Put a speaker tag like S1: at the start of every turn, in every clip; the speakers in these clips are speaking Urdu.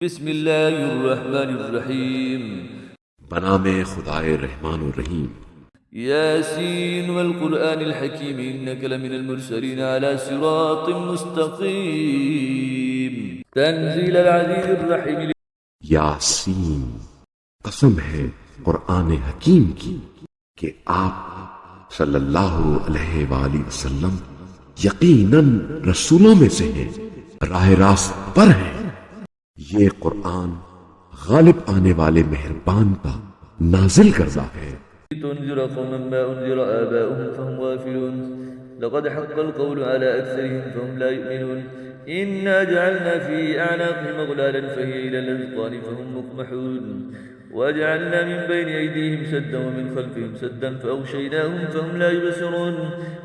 S1: بسم اللہ الرحمن الرحیم
S2: بنام خدائے رحمان الرحیم۔
S1: یاسین والقرآن الحکیم انک لمن المرسلین علی صراط مستقیم تنزیل العزیز الرحیم۔
S2: یاسین، قسم ہے قرآن حکیم کی کہ آپ صلی اللہ علیہ وآلہ وسلم یقیناً رسولوں میں سے ہیں، راہ راست پر ہیں۔ یہ قرآن غالب آنے والے مہربان کا نازل کردہ ہے۔
S1: تنذر قوما ما انذر آباؤهم فهم غافلون لقد حق القول على أكثرهم فهم لا يؤمنون إنا جعلنا في أعناقهم أغلالا فهي إلى الأذقان فهم مقمحون وجعلنا من بين أيديهم سدا ومن خلفهم سدا فأغشيناهم فهم لا يبصرون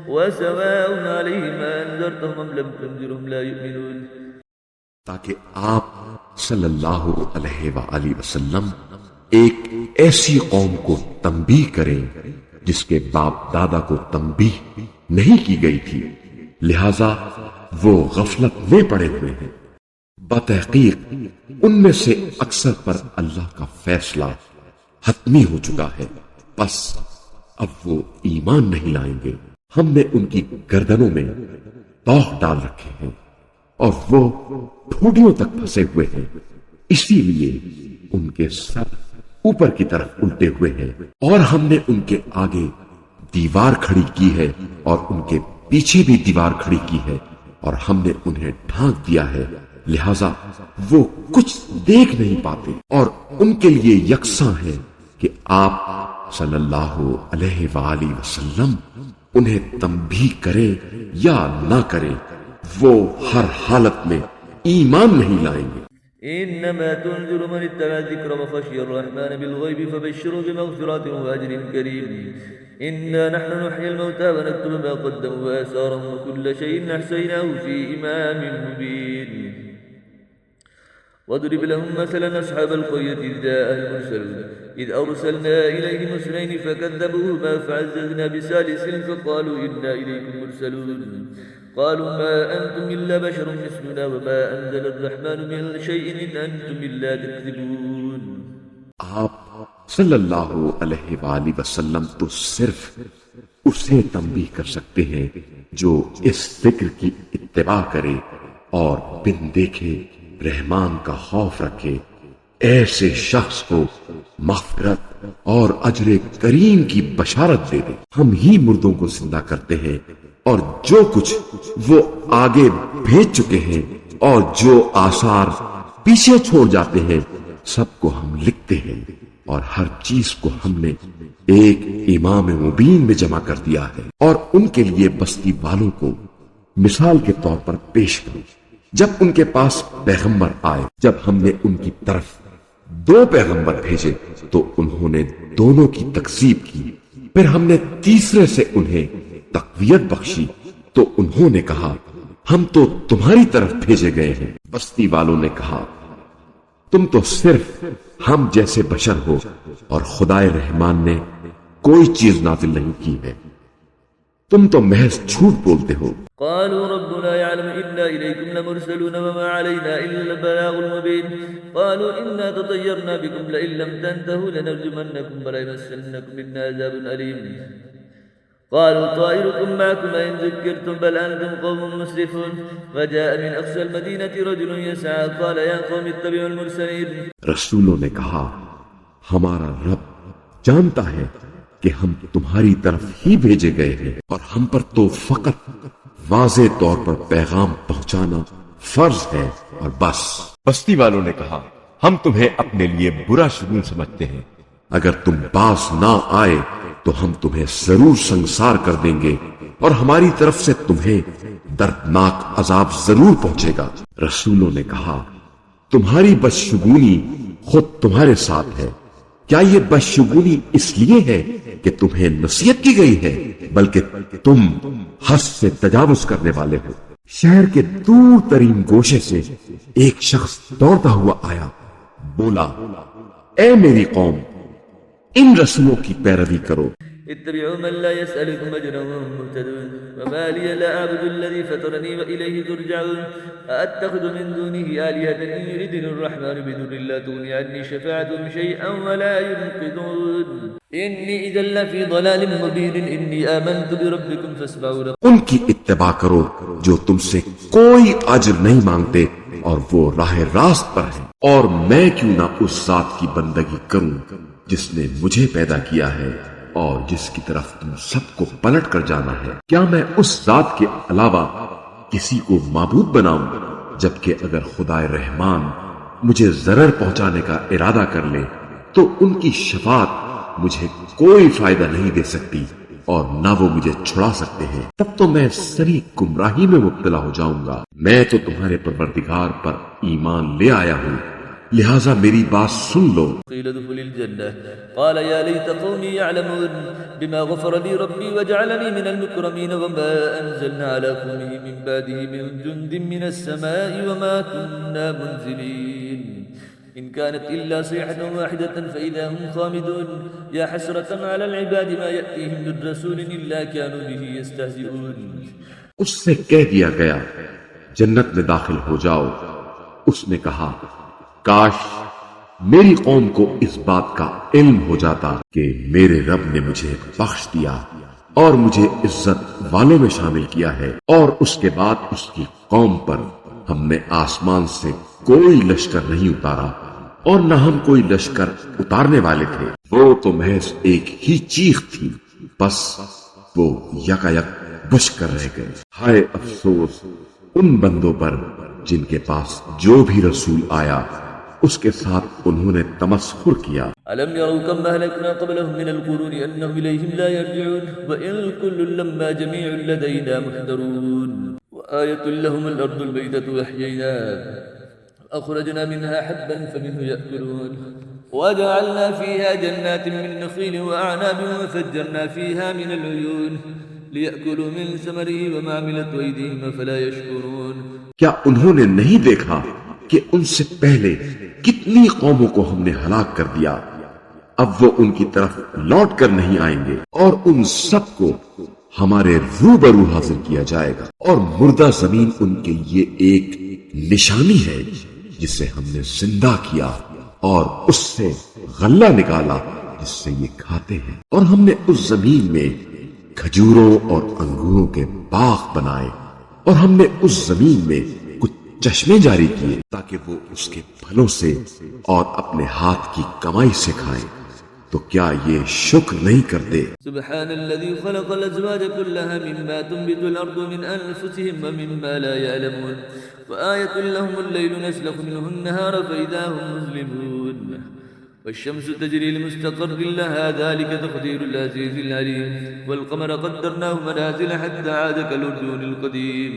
S1: وسواء عليهم أنذرتهم أم لم تنذرهم لا يؤمنون۔
S2: تاکہ آپ صلی اللہ علیہ وآلہ وسلم ایک ایسی قوم کو تنبیہ کریں جس کے باپ دادا کو تنبیہ نہیں کی گئی تھی، لہذا وہ غفلت میں پڑے ہوئے ہیں۔ بتحقیق ان میں سے اکثر پر اللہ کا فیصلہ حتمی ہو چکا ہے، بس اب وہ ایمان نہیں لائیں گے۔ ہم نے ان کی گردنوں میں توق ڈال رکھے ہیں اور وہ ٹھوڑیوں تک پھنسے ہوئے ہیں، اسی لیے ان کے سر اوپر کی طرف الٹے ہوئے ہیں، اور ہم نے ان کے آگے دیوار کھڑی کی ہے اور ان کے پیچھے بھی دیوار کھڑی کی ہے، اور ہم نے انہیں ڈھانک دیا ہے، لہذا وہ کچھ دیکھ نہیں پاتے، اور ان کے لیے یکساں ہے کہ آپ صلی اللہ علیہ وآلہ وسلم انہیں تنبیہ کریں یا نہ کریں، وہ ہر حالت میں ایمان نہیں لائیں گے۔
S1: انما تنذر من اتبع الذکر وخشی الرحمن بالغیب فبشره بمغفرات واجر کریم۔ انا نحن نحيي الموتى ونكتب ما قدموا وآثارهم وكل شيء احصيناه في امام مبين۔ واضرب لهم مثلا اصحاب القرية اذ جاءها المرسلون اذ ارسلنا اليهم اثنين فكذبوهما فعززنا بثالث فقالوا انا اليكم مرسلون قالوا ما أنتم إلا بشر مثلنا وما أنزل الرحمن من شيء إن أنتم إلا تكذبون۔
S2: آپ صلی اللہ علیہ وآلہ وسلم تو صرف اسے تنبیہ کر سکتے ہیں جو اس فکر کی اتباع کرے اور بن دیکھے رحمان کا خوف رکھے، ایسے شخص کو مغفرت اور اجر کریم کی بشارت دے دے۔ ہم ہی مردوں کو زندہ کرتے ہیں، اور جو کچھ وہ آگے بھیج چکے ہیں اور جو آثار پیچھے چھوڑ جاتے ہیں سب کو ہم لکھتے ہیں، اور ہر چیز کو ہم نے ایک امام مبین میں جمع کر دیا ہے۔ اور ان کے لیے بستی والوں کو مثال کے طور پر پیش کرو، جب ان کے پاس پیغمبر آئے، جب ہم نے ان کی طرف 2 پیغمبر بھیجے تو انہوں نے دونوں کی تکذیب کی، پھر ہم نے تیسرے سے انہیں تقویت بخشی تو انہوں نے کہا ہم تو تمہاری طرف بھیجے گئے ہیں۔ بستی والوں نے کہا تم تو صرف ہم جیسے بشر ہو اور خدائے رحمان نے کوئی چیز نازل نہیں کی ہے، تم تو محض جھوٹ بولتے ہو۔
S1: قالوا ربنا يعلم إنا إليكم لمرسلون وما علينا إلا البلاغ المبين قالوا إنا تطيرنا بكم لئن لم تنتهوا لنرجمنكم وليمسنكم منا عذاب أليم قالوا طائركم معكم إن ذكرتم بل أنتم قوم مسرفون وجاء من أقصى المدينة رجل يسعى قال يا قوم اتبعوا المرسلين۔
S2: رسولوں نے کہا ہمارا رب جانتا ہے کہ ہم تمہاری طرف ہی بھیجے گئے ہیں، اور ہم پر تو فقط واضح طور پر پیغام پہنچانا فرض ہے اور بس۔
S3: بستی والوں نے کہا ہم تمہیں اپنے لیے برا شگون سمجھتے ہیں،
S2: اگر تم باز نہ آئے تو ہم تمہیں ضرور سنسار کر دیں گے اور ہماری طرف سے تمہیں دردناک عذاب ضرور پہنچے گا۔ رسولوں نے کہا تمہاری بدشگونی خود تمہارے ساتھ ہے، کیا یہ بدشگونی اس لیے ہے کہ تمہیں نصیحت کی گئی ہے، بلکہ تم حد سے تجاوز کرنے والے ہو۔ شہر کے دور ترین گوشے سے ایک شخص دوڑتا ہوا آیا، بولا اے میری قوم، ان رسولوں کی پیروی کرو۔
S1: اتبعوا من لا يسألكم أجرا وهم مهتدون وما لي لا أعبد الذي فطرني وإليه ترجعون أأتخذ من دونه آلهة إن يردني الرحمن بضر لا تغني عني شفاعتهم شيئا ولا ينقذون إني إذا لفي ضلال مبين إني آمنت بربكم فاسمعون.
S2: ان کی اتباع کرو جو تم سے کوئی اجر نہیں مانگتے اور وہ راہ راست پر ہیں، اور میں کیوں نہ اس ذات کی بندگی کروں جس نے مجھے پیدا کیا ہے اور جس کی طرف تم سب کو پلٹ کر جانا ہے. کیا میں اس ذات کے علاوہ کسی کو معبود بناؤں؟ جبکہ اگر خدا رحمان مجھے ضرر پہنچانے کا ارادہ کر لے تو ان کی شفاعت مجھے کوئی فائدہ نہیں دے سکتی اور نہ وہ مجھے چھڑا سکتے ہیں. تب تو میں سری گمراہی میں مبتلا ہو جاؤں گا. میں تو تمہارے پروردگار پر ایمان لے آیا ہوں، لہذا میری بات سن لو.
S1: قيل ادخل الجنة قال يا ليت قومي يعلمون بما غفر لي ربي وجعلني من المكرمين وما أنزلنا على قومه من بعده من جند من السماء وما كنا منزلين إن كانت إلا صيحة واحدة فإذا هم خامدون يا حسرة على العباد ما يأتيهم من رسول إلا كانوا به يستهزئون.
S2: اس سے کہہ دیا گیا جنت میں داخل ہو جاؤ. اس نے کہا کاش میری قوم کو اس بات کا علم ہو جاتا کہ میرے رب نے مجھے بخش دیا اور مجھے عزت والوں میں شامل کیا ہے، اور اس کے بعد اس کی قوم پر ہم نے آسمان سے کوئی لشکر نہیں اتارا اور نہ ہم کوئی لشکر اتارنے والے تھے. وہ تو محض ایک ہی چیخ تھی، بس وہ یکایک بجھ کر رہ گئے. ہائے افسوس ان بندوں پر جن کے پاس جو بھی رسول آیا اس کے ساتھ انہوں نے تمسخر کیا.
S1: ألم يروا كم أهلكنا قبلهم من القرون أنهم إليهم لا يرجعون وإن كل لما جميع لدينا محضرون وآية لهم الأرض الميتة وأحييناها أخرجنا منها حبا فمنه يأكلون وجعلنا فيها جنات من نخيل وأعناب وفجرنا فيها من العيون ليأكلوا من ثمره وما عملت أيديهم فلا يشكرون.
S2: کیا انہوں نے نہیں دیکھا کہ ان سے پہلے کتنی قوموں کو ہم نے ہلاک کر دیا؟ اب وہ ان کی طرف لوٹ کر نہیں آئیں گے اور ان سب کو ہمارے روبرو حاضر کیا جائے گا، اور مردہ زمین ان کے لیے ایک نشانی ہے جسے ہم نے زندہ کیا اور اس سے غلہ نکالا جس سے یہ کھاتے ہیں. اور ہم نے اس زمین میں کھجوروں اور انگوروں کے باغ بنائے اور ہم نے اس زمین میں کچھ چشمے جاری کیے تاکہ وہ اس کے پھلوں سے اور اپنے ہاتھ کی کمائی سے کھائیں. تو کیا یہ شکر نہیں کرتے؟
S1: سبحان الذي خلق الأزواج كلها مما تنبت الأرض من أنفسهم ومما لا يعلمون وآية لهم الليل نسلخ منه النهار فإذا هم مظلمون والشمس تجري لمستقر لها ذلك تقدير العزيز العليم والقمر قدرناه منازل حتى عاد كالعرجون القديم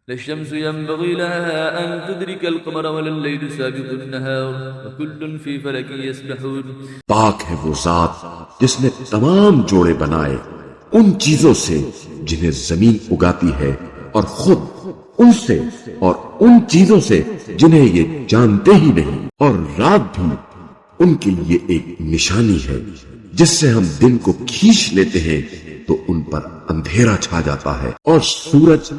S1: لا الشمس ينبغي لها أن تدرك القمر ولا الليل سابق النهار وكل في فلك يسبحون.
S2: پاک ہے وہ ذات جس نے تمام جوڑے بنائے ان چیزوں سے جنہیں زمین اگاتی ہے اور خود ان سے اور ان چیزوں سے جنہیں یہ جانتے ہی نہیں، اور رات بھی ان کے لیے ایک نشانی ہے جس سے ہم دن کو کھینچ لیتے ہیں تو ان پر اندھیرا چھا جاتا ہے اور سورج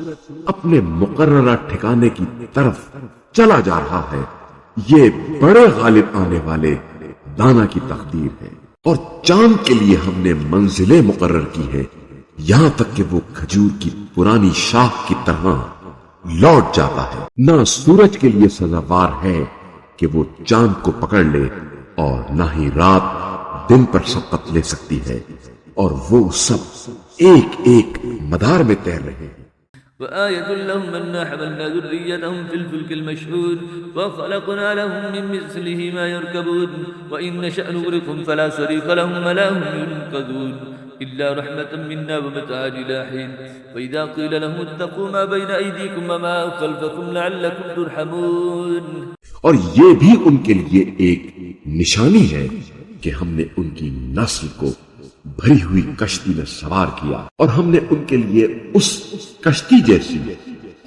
S2: اپنے مقررہ ٹھکانے کی طرف چلا جا رہا ہے. یہ بڑے غالب آنے والے دانا کی تقدیر ہے. اور چاند کے لیے ہم نے منزلیں مقرر کی ہیں یہاں تک کہ وہ کھجور کی پرانی شاخ کی طرح لوٹ جاتا ہے. نہ سورج کے لیے سزاوار ہے کہ وہ چاند کو پکڑ لے اور نہ ہی رات دن پر سبقت لے سکتی ہے، اور وہ سب ایک ایک مدار میں تیر رہے ہیں.
S1: وآية لهم أنا حملنا ذريتهم في الفلك المشحون وخلقنا لهم من مثله ما يركبون وإن نشأ نغرقهم فلا صريخ لهم ولا هم ينقذون إلا رحمة منا ومتاعا إلى حين وإذا قيل لهم اتقوا ما بين أيديكم وما خلفكم لعلكم ترحمون.
S2: اور یہ بھی ان کے لیے ایک نشانی ہے کہ ہم نے ان کی نسل کو بھری ہوئی کشتی میں سوار کیا اور ہم نے ان کے لیے اس کشتی جیسی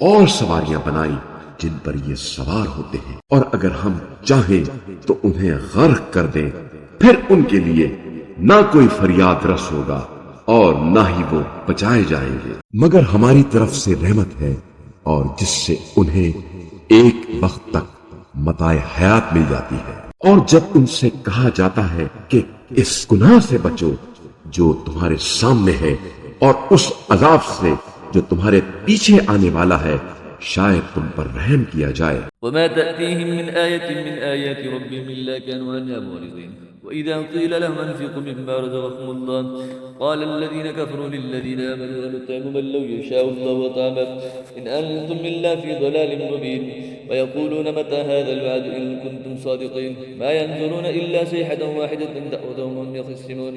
S2: اور سواریاں بنائی جن پر یہ سوار ہوتے ہیں، اور اگر ہم چاہیں تو انہیں غرق کر دیں، پھر ان کے لیے نہ کوئی فریاد رس ہوگا اور نہ ہی وہ بچائے جائیں گے، مگر ہماری طرف سے رحمت ہے، اور جس سے انہیں ایک وقت تک متاع حیات مل جاتی ہے۔ اور جب ان سے کہا جاتا ہے کہ اس گناہ سے بچو جو تمہارے سامنے ہے اور اس عذاب سے جو تمہارے پیچھے آنے والا ہے، شاید تم پر رحم کیا جائے۔
S1: وما تأتيهم من آية من آيات ربهم إلا كانوا عنها معرضين وإذا قيل لهم أنفقوا مما رزقكم الله قال الذين كفروا للذين آمنوا نطعم من لو يشاء الله طعامه إن أنتم إلا في ضلال مبين ويقولون متى هذا الوعد إن كنتم صادقين ما ينظرون إلا صيحة واحدة تأخذهم وهم يخصمون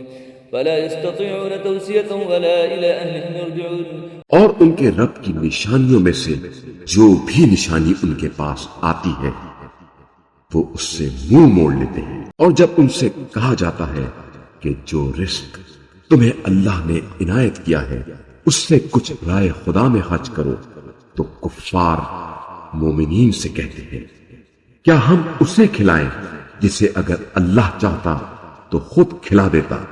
S1: فلا يستطيعون توصية ولا إلى أهلهم يرجعون۔
S2: اور ان کے رب کی نشانیوں میں سے جو بھی نشانی ان کے پاس آتی ہے وہ اس سے منہ موڑ لیتے ہیں، اور جب ان سے کہا جاتا ہے کہ جو رزق تمہیں اللہ نے عنایت کیا ہے اس سے کچھ رائے خدا میں خرچ کرو، تو کفار مومنین سے کہتے ہیں کیا ہم اسے کھلائیں جسے اگر اللہ چاہتا تو خود کھلا دیتا،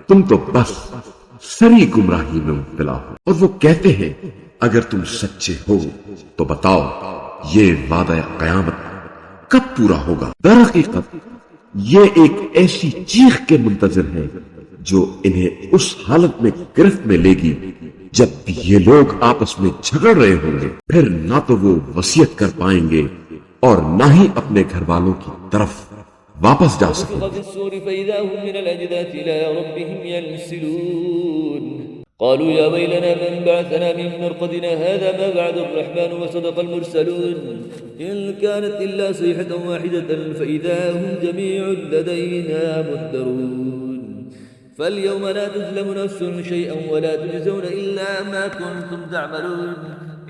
S2: تم تو بس سری گمراہی میں مبتلا ہو۔ اور وہ کہتے ہیں اگر تم سچے ہو تو بتاؤ یہ وعدہ قیامت کب پورا ہوگا؟ در حقیقت یہ ایک ایسی چیخ کے منتظر ہے جو انہیں اس حالت میں گرفت میں لے گی جب یہ لوگ آپس میں جھگڑ رہے ہوں گے، پھر نہ تو وہ وصیت کر پائیں گے اور نہ ہی اپنے گھر والوں کی طرف واپس جا سکیں۔
S1: ونفخ في الصور فإذا هم من الأجداث إلى ربهم ينسلون قالوا يا ويلنا من بعثنا من مرقدنا هذا ما بعد الرحمن وصدق المرسلون إن كانت إلا صيحة واحدة فإذا هم جميع لدينا محضرون فاليوم لا تظلم نفس شيئا ولا تجزون إلا ما كنتم تعملون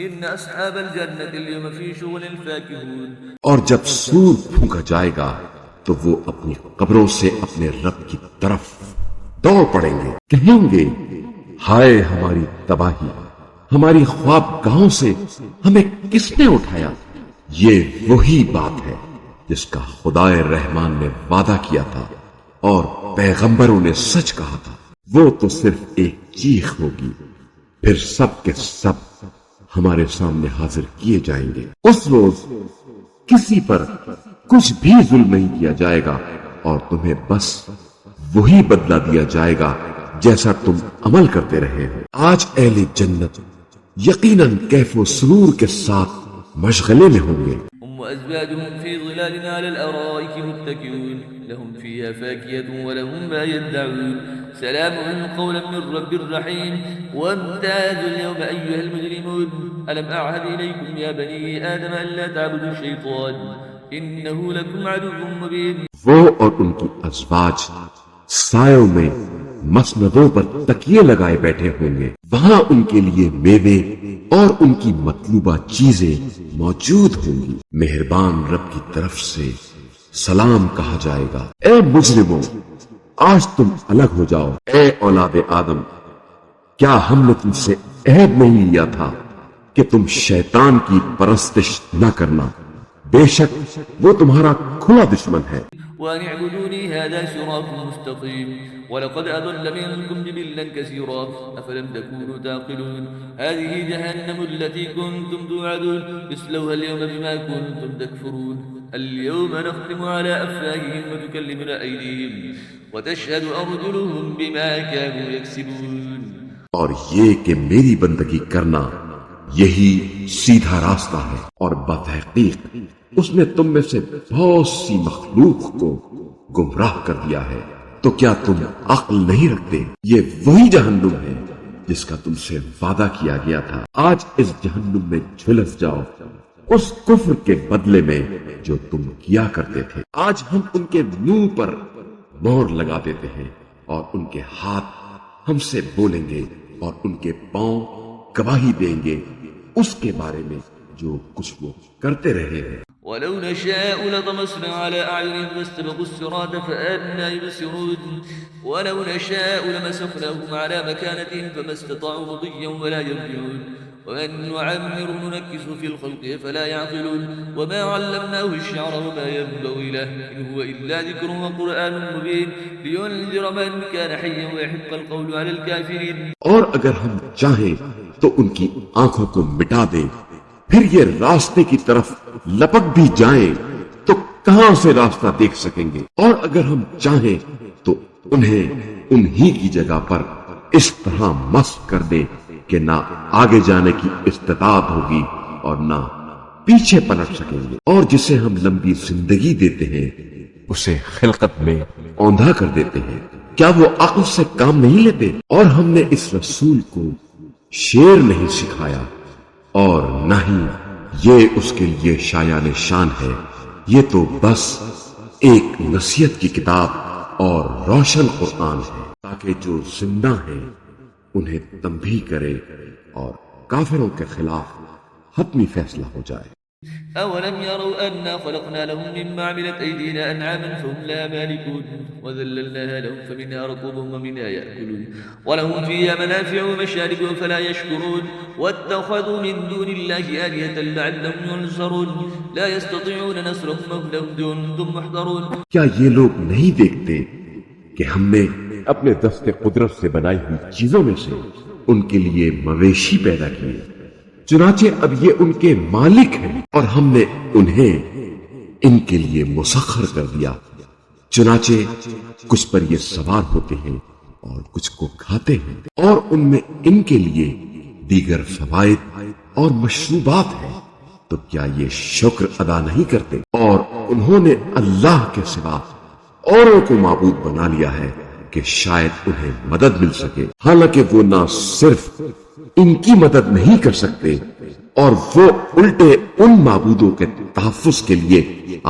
S1: إن أصحاب الجنة اليوم في شغل فاكهون۔
S2: اور جب سور پھونکا جائے گا تو وہ اپنی قبروں سے اپنے رب کی طرف دوڑ پڑیں گے، کہیں گے ہائے ہماری تباہی، ہماری خواب گاہوں سے ہمیں کس نے اٹھایا؟ یہ وہی بات ہے جس کا خدائے رحمان نے وعدہ کیا تھا اور پیغمبروں نے سچ کہا تھا، وہ تو صرف ایک چیخ ہوگی، پھر سب کے سب ہمارے سامنے حاضر کیے جائیں گے۔ اس روز کسی پر کچھ بھی ظلم نہیں کیا جائے گا اور تمہیں بس وہی بدلہ دیا جائے گا جیسا تم عمل کرتے رہے ہو۔ آج اہل جنت یقیناً کیف و سرور کے ساتھ مشغلے میں ہوں گے۔
S1: هم وأزواجهم في ظلال على الأرائك متكئون لهم فيها فاكهة ولهم ما يدعون سلام قولا من رب رحيم وامتازوا اليوم أيها المجرمون ألم أعهد إليكم يا بني آدم ألا تعبدوا الشيطان إنه لكم عدو مبين۔
S2: وہ اور ان کی ازواج سایوں میں مسندوں پر تکیے لگائے بیٹھے ہوں گے، وہاں ان کے لیے میوے اور ان کی مطلوبہ چیزیں موجود ہوں گی۔ مہربان رب کی طرف سے سلام کہا جائے گا، اے مجرموں آج تم الگ ہو جاؤ۔ اے اولاد آدم کیا ہم نے تم سے عہد نہیں لیا تھا کہ تم شیطان کی پرستش نہ کرنا؟ بے شک وہ تمہارا کھلا دشمن ہے۔
S1: وأن اعبدوني هذا صراط مستقيم ولقد أضل منكم جبلا كثيرا أفلم تكونوا تعقلون هذه جهنم التي كنتم توعدون اصلوها اليوم بما كنتم تكفرون اليوم نختم على أفواههم وتكلمنا أيديهم وتشهد أرجلهم بما كانوا يكسبون۔
S2: اور یہ کہ میری بندگی کرنا یہی سیدھا راستہ ہے، اور بتحقیق اس نے تم میں سے بہت سی مخلوق کو گمراہ کر دیا ہے، تو کیا تم عقل نہیں رکھتے؟ یہ وہی جہنم ہے جس کا تم سے وعدہ کیا گیا تھا۔ آج اس جہنم میں جھلس جاؤ اس کفر کے بدلے میں جو تم کیا کرتے تھے۔ آج ہم ان کے منہ پر مہر لگا دیتے ہیں اور ان کے ہاتھ ہم سے بولیں گے اور ان کے پاؤں گواہی دیں گے اس کے بارے میں جو کچھ وہ کرتے رہے ہیں۔
S1: ولو نشاء لطمسنا على أعينهم فاستبقوا الصراط فأنى يبصرون ولو نشاء لمسخناهم على مكانتهم فما استطاعوا مضيا ولا يرجعون ومن نعمر ننكسه في الخلق فلا يعقلون وما علمناه الشعر وما ينبغي له إن هو إلا ذكر وقرآن مبين لينذر من كان حيا ويحق القول على الكافرين.
S2: اور اگر ہم چاہیں تو ان کی آنکھوں کو مٹا دیں، پھر یہ راستے کی طرف لپک بھی جائیں تو کہاں سے راستہ دیکھ سکیں گے، اور اگر ہم چاہیں تو انہیں انہی کی جگہ پر اس طرح مست کر دیں کہ نہ آگے جانے کی استطاعت ہوگی اور نہ پیچھے پلٹ سکیں گے. اور جسے ہم لمبی زندگی دیتے ہیں
S3: اسے خلقت میں
S2: اوندھا کر دیتے ہیں. کیا وہ عقل سے کام نہیں لیتے؟ اور ہم نے اس رسول کو شعر نہیں سکھایا اور نہ ہی یہ اس کے لیے شایان شان ہے. یہ تو بس ایک نصیحت کی کتاب اور روشن قرآن ہے تاکہ جو زندہ ہیں انہیں تنبیہ کرے اور کافروں کے خلاف حتمی فیصلہ ہو جائے.
S1: أولم يروا أنا خلقنا لهم مما عملت أيدينا أنعاما فهم لا مالكون وذللناها لهم فمنها ركوبهم ومنها يأكلون ولهم فيها منافع ومشارب فلا يشكرون واتخذوا من دون الله آلهة لعلهم ينصرون لا يستطيعون نصرهم وهم لهم جند محضرون.
S2: کیا یہ لوگ نہیں دیکھتے کہ ہم نے اپنے دست قدرت سے بنائی ہوئی چیزوں میں سے ان کے لیے مویشی پیدا کیے، چنانچہ اب یہ ان کے مالک ہیں اور ہم نے انہیں ان کے لیے مسخر کر دیا، چنانچہ کچھ پر یہ سوار ہوتے ہیں اور کچھ کو کھاتے ہیں، اور ان میں ان کے لیے دیگر فوائد اور مشروبات ہیں. تو کیا یہ شکر ادا نہیں کرتے؟ اور انہوں نے اللہ کے سوا اوروں کو معبود بنا لیا ہے کہ شاید انہیں مدد مل سکے، حالانکہ وہ نہ صرف ان کی مدد نہیں کر سکتے اور وہ الٹے ان معبودوں کے تحفظ کے لیے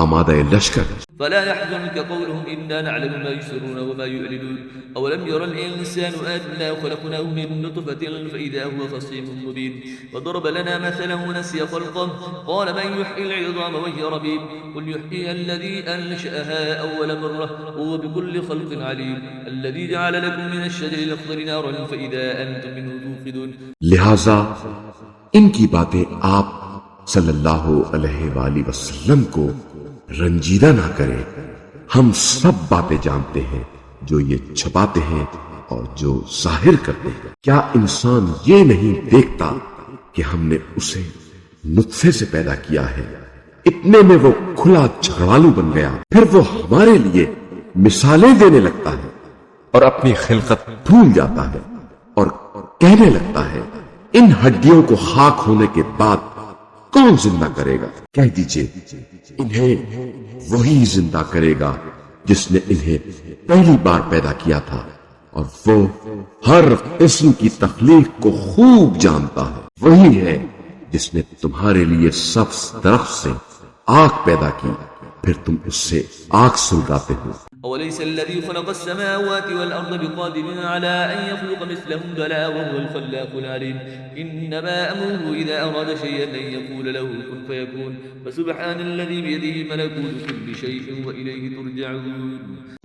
S2: آمادہ لشکر ہیں.
S1: فلا يحزنك قولهم إنا نعلم ما يسرون وما يعلنون أولم يرى الإنسان أنا خلقناه من نطفة فإذا هو خصيم مبين وضرب لنا مثلا ونسي خلقه قال من يحيي العظام وهي رميم قل يحييها الذي أنشأها أول مرة وهو بكل خلق عليم الذي جعل لكم من الشجر الأخضر نارا فإذا أنتم منه توقدون.
S2: لہذا ان کی باتیں آپ صلی اللہ علیہ وآلہ وسلم کو رنجیدہ نہ کریں. ہم سب باتیں جانتے ہیں، جو یہ چھپاتے ہیں اور جو ظاہر کرتے ہیں. کیا انسان یہ نہیں دیکھتا کہ ہم نے اسے نطفے سے پیدا کیا ہے، اتنے میں وہ کھلا جھگڑالو بن گیا، پھر وہ ہمارے لیے مثالیں دینے لگتا ہے
S3: اور اپنی خلقت
S2: بھول جاتا ہے اور کہنے لگتا ہے ان ہڈیوں کو خاک ہونے کے بعد کون زندہ کرے گا؟ کہہ دیجئے انہیں وہی زندہ کرے گا جس نے انہیں پہلی بار پیدا کیا تھا، اور وہ ہر قسم کی تخلیق کو خوب جانتا ہے. وہی ہے جس نے تمہارے لیے سبز درخت سے آگ پیدا کی، پھر تم اس سے آگ سلگاتے ہو.
S1: أوليس الذي خلق السماوات والأرض بقادر على أن يخلق مثلهم بلى وهو الخلاق العليم إنما أمره إذا أراد شيئا أن يقول له كن فيكون فسبحان الذي بيده ملكوت كل شيء وإليه ترجعون.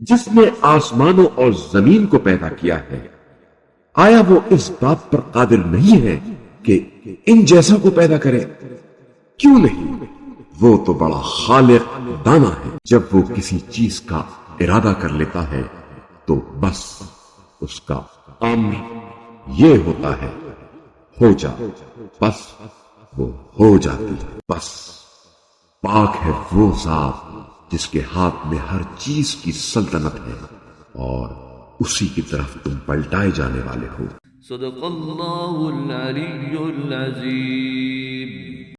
S2: جس نے آسمانوں اور زمین کو پیدا کیا ہے، آیا وہ اس بات پر قادر نہیں ہے کہ ان جیسا کو پیدا کرے؟ کیوں نہیں؟ وہ تو بڑا خالق دانا ہے. جب وہ کسی چیز کا ارادہ کر لیتا ہے تو بس اس کا امر یہ ہوتا ہے ہو جا، بس وہ ہو جاتی ہے. بس پاک ہے وہ ذات جس کے ہاتھ میں ہر چیز کی سلطنت ہے اور اسی کی طرف تم پلٹائے جانے والے ہو.
S1: صدق اللہ العلی العظیم.